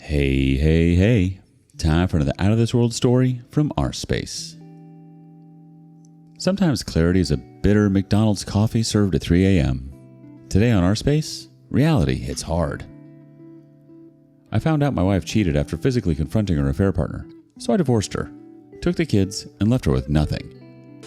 Hey. Time for another Out of This World story from rSpace. Sometimes clarity is a bitter McDonald's coffee served at 3 a.m. Today on rSpace, reality hits hard. I found out my wife cheated after physically confronting her affair partner, so I divorced her, took the kids, and left her with nothing.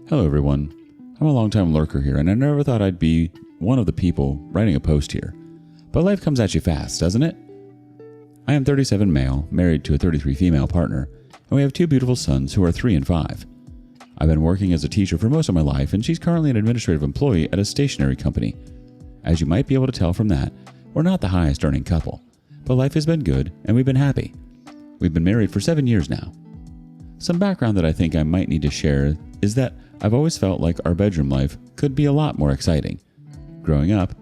Hello everyone, I'm a longtime lurker here, and I never thought I'd be one of the people writing a post here. But life comes at you fast, doesn't it? I am 37 male, married to a 33 female partner, and we have two beautiful sons who are 3 and 5. I've been working as a teacher for most of my life, and she's currently an administrative employee at a stationery company. As you might be able to tell from that, we're not the highest earning couple, but life has been good and we've been happy. We've been married for 7 years now. Some background that I think I might need to share is that I've always felt like our bedroom life could be a lot more exciting. Growing up,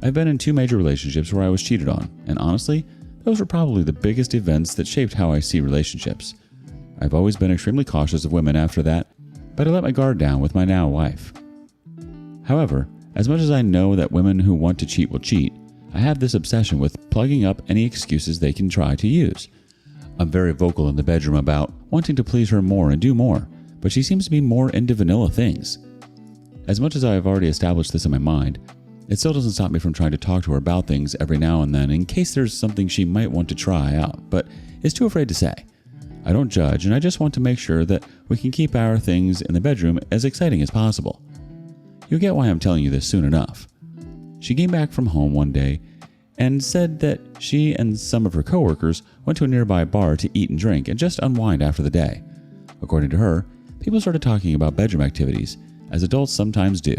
I've been in 2 major relationships where I was cheated on, and honestly, those were probably the biggest events that shaped how I see relationships. I've always been extremely cautious of women after that, but I let my guard down with my now wife. However, as much as I know that women who want to cheat will cheat, I have this obsession with plugging up any excuses they can try to use. I'm very vocal in the bedroom about wanting to please her more and do more, but she seems to be more into vanilla things. As much as I have already established this in my mind, it still doesn't stop me from trying to talk to her about things every now and then in case there's something she might want to try out, but is too afraid to say. I don't judge, and I just want to make sure that we can keep our things in the bedroom as exciting as possible. You'll get why I'm telling you this soon enough. She came back from home one day and said that she and some of her coworkers went to a nearby bar to eat and drink and just unwind after the day. According to her, people started talking about bedroom activities, as adults sometimes do.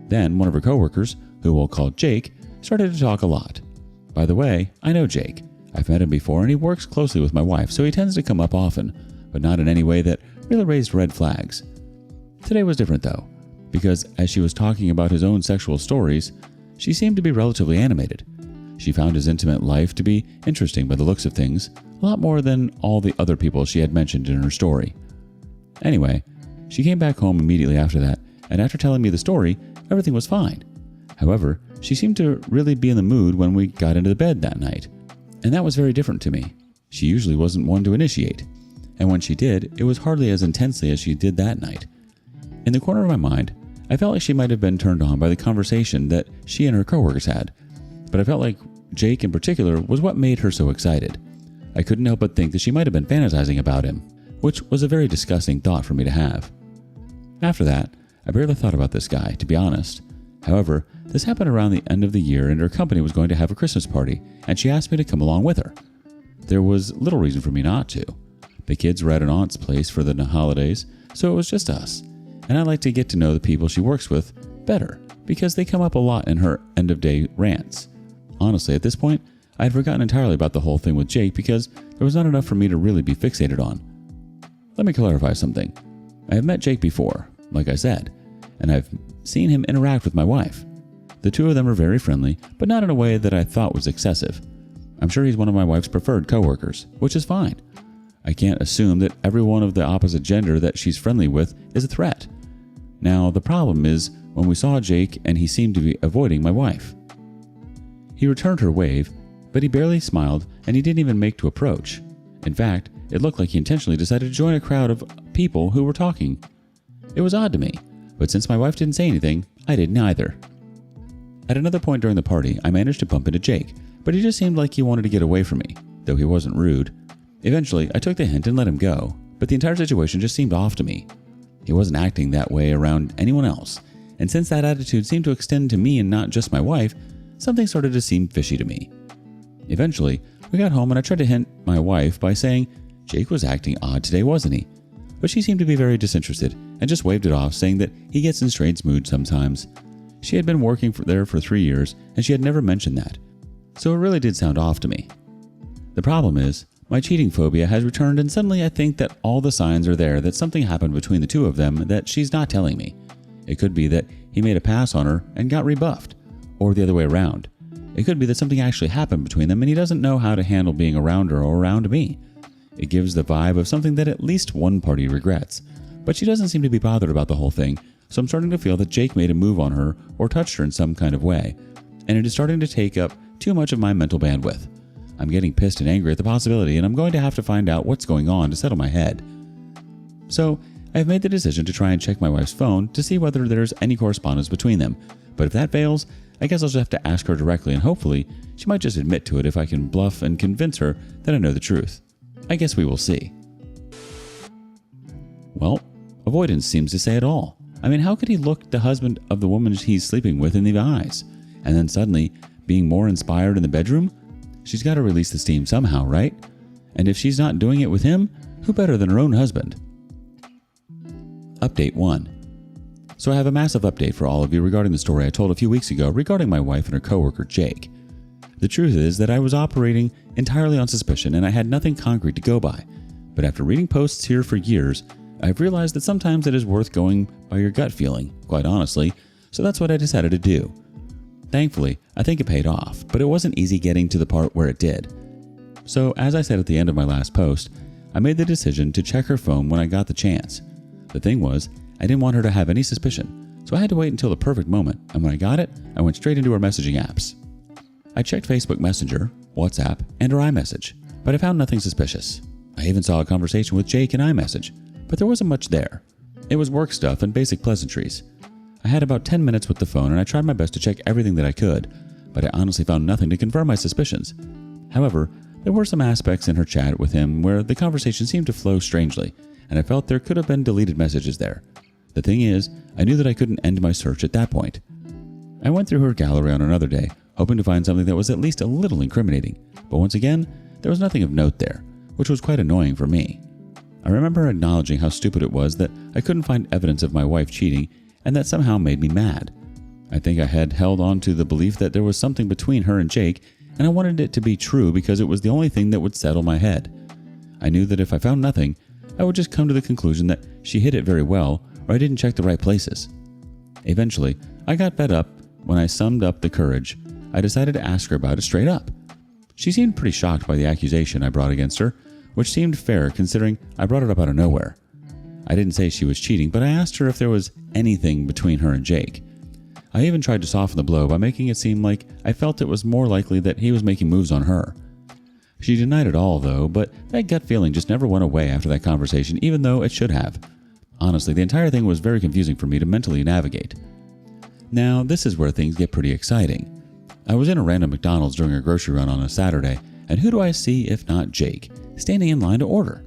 Then one of her coworkers, who we'll call Jake, started to talk a lot. By the way, I know Jake. I've met him before and he works closely with my wife, so he tends to come up often, but not in any way that really raised red flags. Today was different though, because as she was talking about his own sexual stories, she seemed to be relatively animated. She found his intimate life to be interesting by the looks of things, a lot more than all the other people she had mentioned in her story. Anyway, she came back home immediately after that, and after telling me the story, everything was fine. However, she seemed to really be in the mood when we got into the bed that night, and that was very different to me. She usually wasn't one to initiate, and when she did, it was hardly as intensely as she did that night. In the corner of my mind, I felt like she might have been turned on by the conversation that she and her coworkers had, but I felt like Jake in particular was what made her so excited. I couldn't help but think that she might have been fantasizing about him, which was a very disgusting thought for me to have. After that, I barely thought about this guy, to be honest. However, this happened around the end of the year and her company was going to have a Christmas party, and she asked me to come along with her. There was little reason for me not to. The kids were at an aunt's place for the holidays, so it was just us, and I like to get to know the people she works with better because they come up a lot in her end-of-day rants. Honestly, at this point, I had forgotten entirely about the whole thing with Jake because there was not enough for me to really be fixated on. Let me clarify something. I have met Jake before, like I said, and I've seen him interact with my wife. The two of them are very friendly, but not in a way that I thought was excessive. I'm sure he's one of my wife's preferred coworkers, which is fine. I can't assume that everyone of the opposite gender that she's friendly with is a threat. Now, the problem is when we saw Jake and he seemed to be avoiding my wife. He returned her wave, but he barely smiled and he didn't even make to approach. In fact, it looked like he intentionally decided to join a crowd of people who were talking. It was odd to me, but since my wife didn't say anything, I didn't either. At another point during the party, I managed to bump into Jake, but he just seemed like he wanted to get away from me, though he wasn't rude. Eventually, I took the hint and let him go, but the entire situation just seemed off to me. He wasn't acting that way around anyone else, and since that attitude seemed to extend to me and not just my wife, something started to seem fishy to me. Eventually, we got home and I tried to hint my wife by saying, Jake was acting odd today, wasn't he? But she seemed to be very disinterested and just waved it off, saying that he gets in strange moods sometimes. She had been working there for 3 years and she had never mentioned that, so it really did sound off to me. The problem is, my cheating phobia has returned and suddenly I think that all the signs are there that something happened between the two of them that she's not telling me. It could be that he made a pass on her and got rebuffed, or the other way around. It could be that something actually happened between them and he doesn't know how to handle being around her or around me. It gives the vibe of something that at least one party regrets, but she doesn't seem to be bothered about the whole thing, so I'm starting to feel that Jake made a move on her or touched her in some kind of way, and it is starting to take up too much of my mental bandwidth. I'm getting pissed and angry at the possibility, and I'm going to have to find out what's going on to settle my head. So, I've made the decision to try and check my wife's phone to see whether there's any correspondence between them. But if that fails, I guess I'll just have to ask her directly, and hopefully she might just admit to it if I can bluff and convince her that I know the truth. I guess we will see. Well, avoidance seems to say it all. I mean, how could he look the husband of the woman he's sleeping with in the eyes, and then suddenly being more inspired in the bedroom? She's got to release the steam somehow, right? And if she's not doing it with him, who better than her own husband? Update 1. So I have a massive update for all of you regarding the story I told a few weeks ago regarding my wife and her coworker Jake. The truth is that I was operating entirely on suspicion and I had nothing concrete to go by. But after reading posts here for years, I've realized that sometimes it is worth going by your gut feeling, quite honestly, so that's what I decided to do. Thankfully, I think it paid off, but it wasn't easy getting to the part where it did. So, as I said at the end of my last post, I made the decision to check her phone when I got the chance. The thing was, I didn't want her to have any suspicion, so I had to wait until the perfect moment, and when I got it, I went straight into her messaging apps. I checked Facebook Messenger, WhatsApp, and her iMessage, but I found nothing suspicious. I even saw a conversation with Jake in iMessage, but there wasn't much there. It was work stuff and basic pleasantries. I had about 10 minutes with the phone and I tried my best to check everything that I could, but I honestly found nothing to confirm my suspicions. However, there were some aspects in her chat with him where the conversation seemed to flow strangely, and I felt there could have been deleted messages there. The thing is, I knew that I couldn't end my search at that point. I went through her gallery on another day, hoping to find something that was at least a little incriminating, but once again, there was nothing of note there, which was quite annoying for me. I remember acknowledging how stupid it was that I couldn't find evidence of my wife cheating, and that somehow made me mad. I think I had held on to the belief that there was something between her and Jake, and I wanted it to be true because it was the only thing that would settle my head. I knew that if I found nothing, I would just come to the conclusion that she hid it very well, or I didn't check the right places. Eventually, I got fed up. When I summed up the courage, I decided to ask her about it straight up. She seemed pretty shocked by the accusation I brought against her, which seemed fair considering I brought it up out of nowhere. I didn't say she was cheating, but I asked her if there was anything between her and Jake. I even tried to soften the blow by making it seem like I felt it was more likely that he was making moves on her. She denied it all, though, but that gut feeling just never went away after that conversation, even though it should have. Honestly, the entire thing was very confusing for me to mentally navigate. Now, this is where things get pretty exciting. I was in a random McDonald's during a grocery run on a Saturday, and who do I see if not Jake, standing in line to order?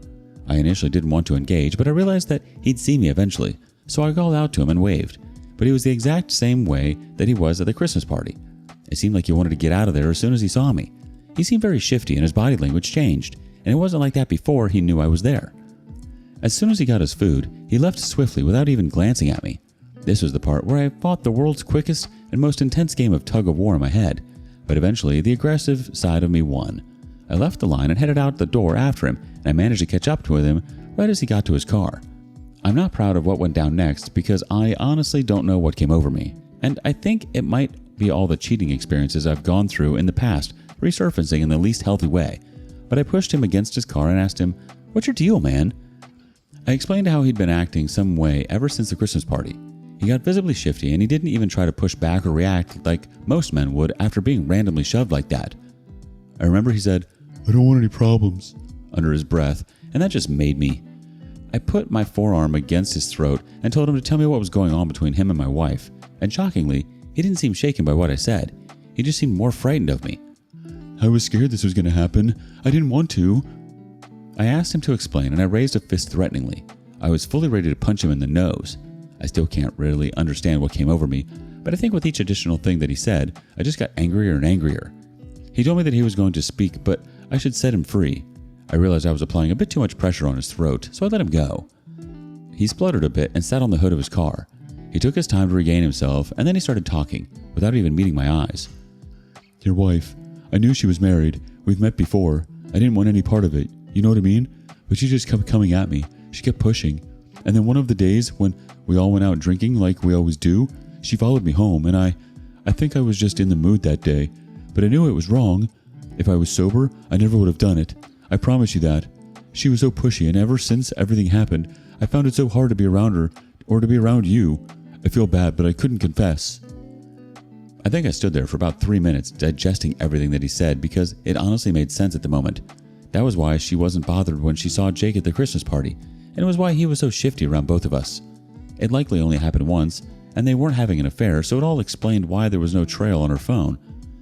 I initially didn't want to engage, but I realized that he'd see me eventually, so I called out to him and waved. But he was the exact same way that he was at the Christmas party. It seemed like he wanted to get out of there as soon as he saw me. He seemed very shifty and his body language changed, and it wasn't like that before he knew I was there. As soon as he got his food, he left swiftly without even glancing at me. This was the part where I fought the world's quickest and most intense game of tug-of-war in my head, but eventually the aggressive side of me won. I left the line and headed out the door after him, and I managed to catch up to him right as he got to his car. I'm not proud of what went down next because I honestly don't know what came over me, and I think it might be all the cheating experiences I've gone through in the past resurfacing in the least healthy way, but I pushed him against his car and asked him, "What's your deal, man?" I explained how he'd been acting some way ever since the Christmas party. He got visibly shifty and he didn't even try to push back or react like most men would after being randomly shoved like that. I remember he said, "I don't want any problems," under his breath, and that just made me. I put my forearm against his throat and told him to tell me what was going on between him and my wife, and shockingly, he didn't seem shaken by what I said. He just seemed more frightened of me. "I was scared this was going to happen. I didn't want to." I asked him to explain, and I raised a fist threateningly. I was fully ready to punch him in the nose. I still can't really understand what came over me, but I think with each additional thing that he said, I just got angrier and angrier. He told me that he was going to speak, but I should set him free. I realized I was applying a bit too much pressure on his throat, so I let him go. He spluttered a bit and sat on the hood of his car. He took his time to regain himself, and then he started talking, without even meeting my eyes. "Your wife, I knew she was married. We've met before. I didn't want any part of it. You know what I mean? But she just kept coming at me. She kept pushing. And then one of the days when we all went out drinking like we always do, she followed me home, and I think I was just in the mood that day. But I knew it was wrong. If I was sober, I never would have done it. I promise you that. She was so pushy, and ever since everything happened, I found it so hard to be around her, or to be around you. I feel bad, but I couldn't confess." I think I stood there for about 3 minutes digesting everything that he said because it honestly made sense at the moment. That was why she wasn't bothered when she saw Jake at the Christmas party, and it was why he was so shifty around both of us. It likely only happened once, and they weren't having an affair, so it all explained why there was no trail on her phone.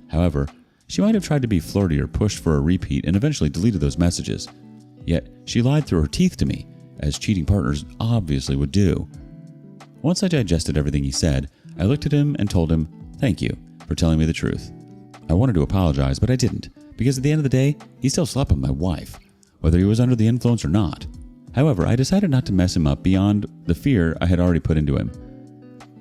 However, she might have tried to be flirty or pushed for a repeat and eventually deleted those messages. Yet, she lied through her teeth to me, as cheating partners obviously would do. Once I digested everything he said, I looked at him and told him, "Thank you for telling me the truth." I wanted to apologize, but I didn't, because at the end of the day, he still slept with my wife, whether he was under the influence or not. However, I decided not to mess him up beyond the fear I had already put into him.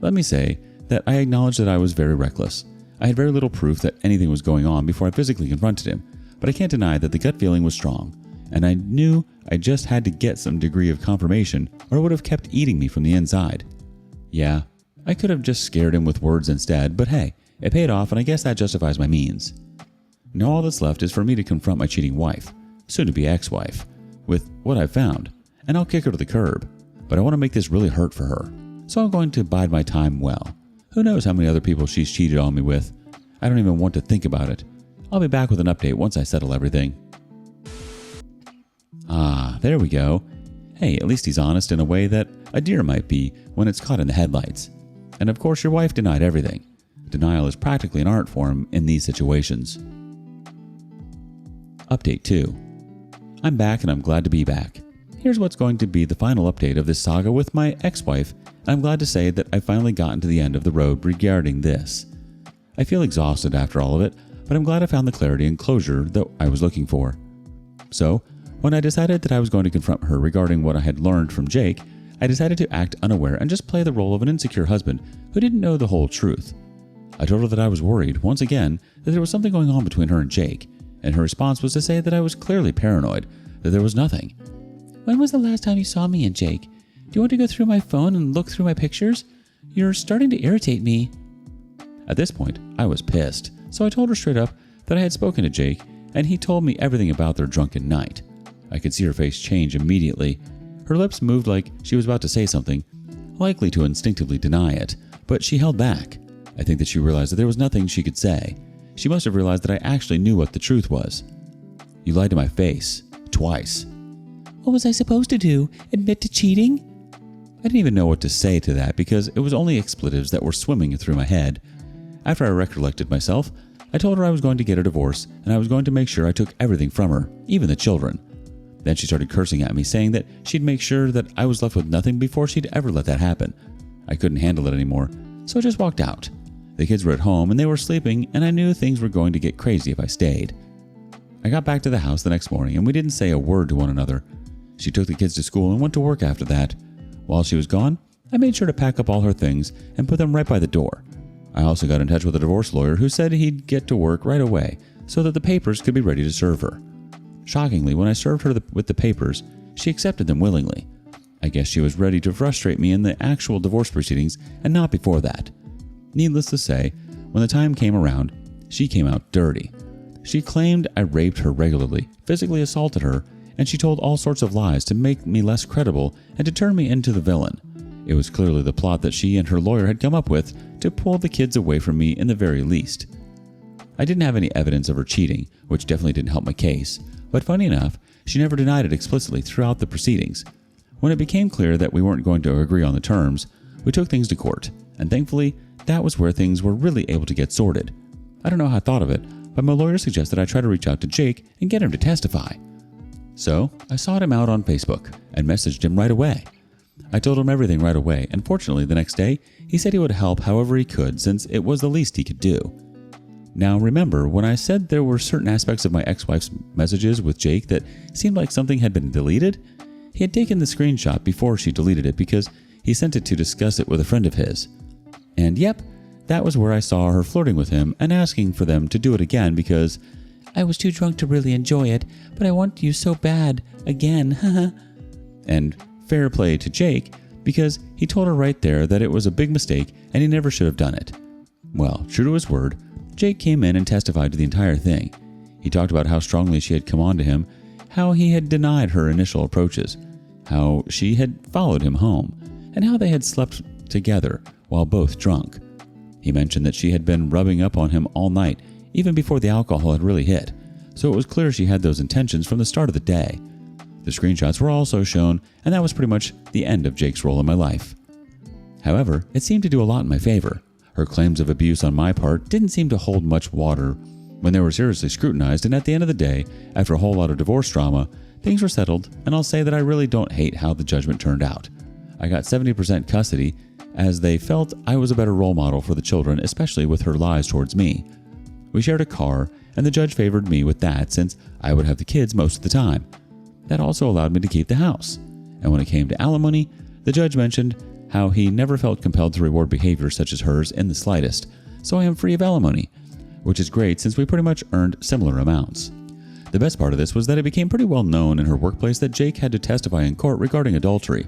Let me say that I acknowledge that I was very reckless. I had very little proof that anything was going on before I physically confronted him, but I can't deny that the gut feeling was strong, and I knew I just had to get some degree of confirmation or it would have kept eating me from the inside. Yeah, I could have just scared him with words instead, but hey, it paid off and I guess that justifies my means. Now all that's left is for me to confront my cheating wife, soon-to-be ex-wife, with what I've found, and I'll kick her to the curb, but I want to make this really hurt for her, so I'm going to bide my time well. Who knows how many other people she's cheated on me with? I don't even want to think about it. I'll be back with an update once I settle everything. Ah, there we go. Hey, at least he's honest in a way that a deer might be when it's caught in the headlights. And of course your wife denied everything. Denial is practically an art form in these situations. Update 2. I'm back and I'm glad to be back. Here's what's going to be the final update of this saga with my ex-wife, and I'm glad to say that I finally gotten to the end of the road regarding this. I feel exhausted after all of it, but I'm glad I found the clarity and closure that I was looking for. So, when I decided that I was going to confront her regarding what I had learned from Jake, I decided to act unaware and just play the role of an insecure husband who didn't know the whole truth. I told her that I was worried, once again, that there was something going on between her and Jake, and her response was to say that I was clearly paranoid, that there was nothing. "When was the last time you saw me and Jake? Do you want to go through my phone and look through my pictures? You're starting to irritate me." At this point, I was pissed, so I told her straight up that I had spoken to Jake, and he told me everything about their drunken night. I could see her face change immediately. Her lips moved like she was about to say something, likely to instinctively deny it, but she held back. I think that she realized that there was nothing she could say. She must have realized that I actually knew what the truth was. "You lied to my face. Twice." "What was I supposed to do? Admit to cheating?" I didn't even know what to say to that because it was only expletives that were swimming through my head. After I recollected myself, I told her I was going to get a divorce and I was going to make sure I took everything from her, even the children. Then she started cursing at me, saying that she'd make sure that I was left with nothing before she'd ever let that happen. I couldn't handle it anymore, so I just walked out. The kids were at home and they were sleeping, and I knew things were going to get crazy if I stayed. I got back to the house the next morning and we didn't say a word to one another. She took the kids to school and went to work after that. While she was gone, I made sure to pack up all her things and put them right by the door. I also got in touch with a divorce lawyer who said he'd get to work right away so that the papers could be ready to serve her. Shockingly, when I served her with the papers, she accepted them willingly. I guess she was ready to frustrate me in the actual divorce proceedings and not before that. Needless to say, when the time came around, she came out dirty. She claimed I raped her regularly, physically assaulted her, and she told all sorts of lies to make me less credible and to turn me into the villain. It was clearly the plot that she and her lawyer had come up with to pull the kids away from me in the very least. I didn't have any evidence of her cheating, which definitely didn't help my case, but funny enough, she never denied it explicitly throughout the proceedings. When it became clear that we weren't going to agree on the terms, we took things to court, and thankfully, that was where things were really able to get sorted. I don't know how I thought of it, but my lawyer suggested I try to reach out to Jake and get him to testify. So, I sought him out on Facebook and messaged him right away. I told him everything right away, and fortunately the next day, he said he would help however he could since it was the least he could do. Now remember, when I said there were certain aspects of my ex-wife's messages with Jake that seemed like something had been deleted? He had taken the screenshot before she deleted it because he sent it to discuss it with a friend of his. And yep, that was where I saw her flirting with him and asking for them to do it again because I was too drunk to really enjoy it, but I want you so bad, again, haha. And fair play to Jake because he told her right there that it was a big mistake and he never should have done it. Well, true to his word, Jake came in and testified to the entire thing. He talked about how strongly she had come on to him, how he had denied her initial approaches, how she had followed him home, and how they had slept together while both drunk. He mentioned that she had been rubbing up on him all night, even before the alcohol had really hit, so it was clear she had those intentions from the start of the day. The screenshots were also shown, and that was pretty much the end of Jake's role in my life. However, it seemed to do a lot in my favor. Her claims of abuse on my part didn't seem to hold much water when they were seriously scrutinized, and at the end of the day, after a whole lot of divorce drama, things were settled, and I'll say that I really don't hate how the judgment turned out. I got 70% custody, as they felt I was a better role model for the children, especially with her lies towards me. We shared a car, and the judge favored me with that since I would have the kids most of the time. That also allowed me to keep the house. And when it came to alimony, the judge mentioned how he never felt compelled to reward behavior such as hers in the slightest, so I am free of alimony, which is great since we pretty much earned similar amounts. The best part of this was that it became pretty well known in her workplace that Jake had to testify in court regarding adultery.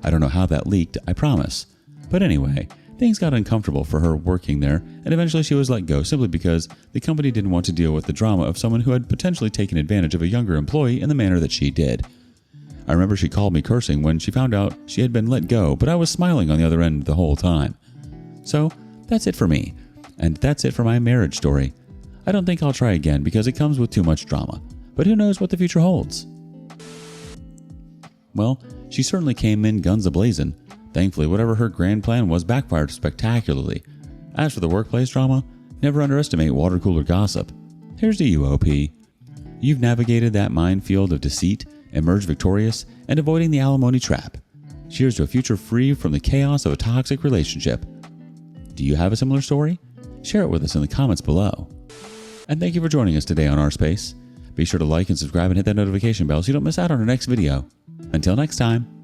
I don't know how that leaked, I promise. But anyway, things got uncomfortable for her working there, and eventually she was let go simply because the company didn't want to deal with the drama of someone who had potentially taken advantage of a younger employee in the manner that she did. I remember she called me cursing when she found out she had been let go, but I was smiling on the other end the whole time. So, that's it for me. And that's it for my marriage story. I don't think I'll try again because it comes with too much drama, but who knows what the future holds. Well, she certainly came in guns a-blazing. Thankfully, whatever her grand plan was backfired spectacularly. As for the workplace drama, never underestimate water cooler gossip. Here's to you, OP. You've navigated that minefield of deceit, emerged victorious, and avoiding the alimony trap. Cheers to a future free from the chaos of a toxic relationship. Do you have a similar story? Share it with us in the comments below. And thank you for joining us today on rSpace. Be sure to like and subscribe and hit that notification bell so you don't miss out on our next video. Until next time.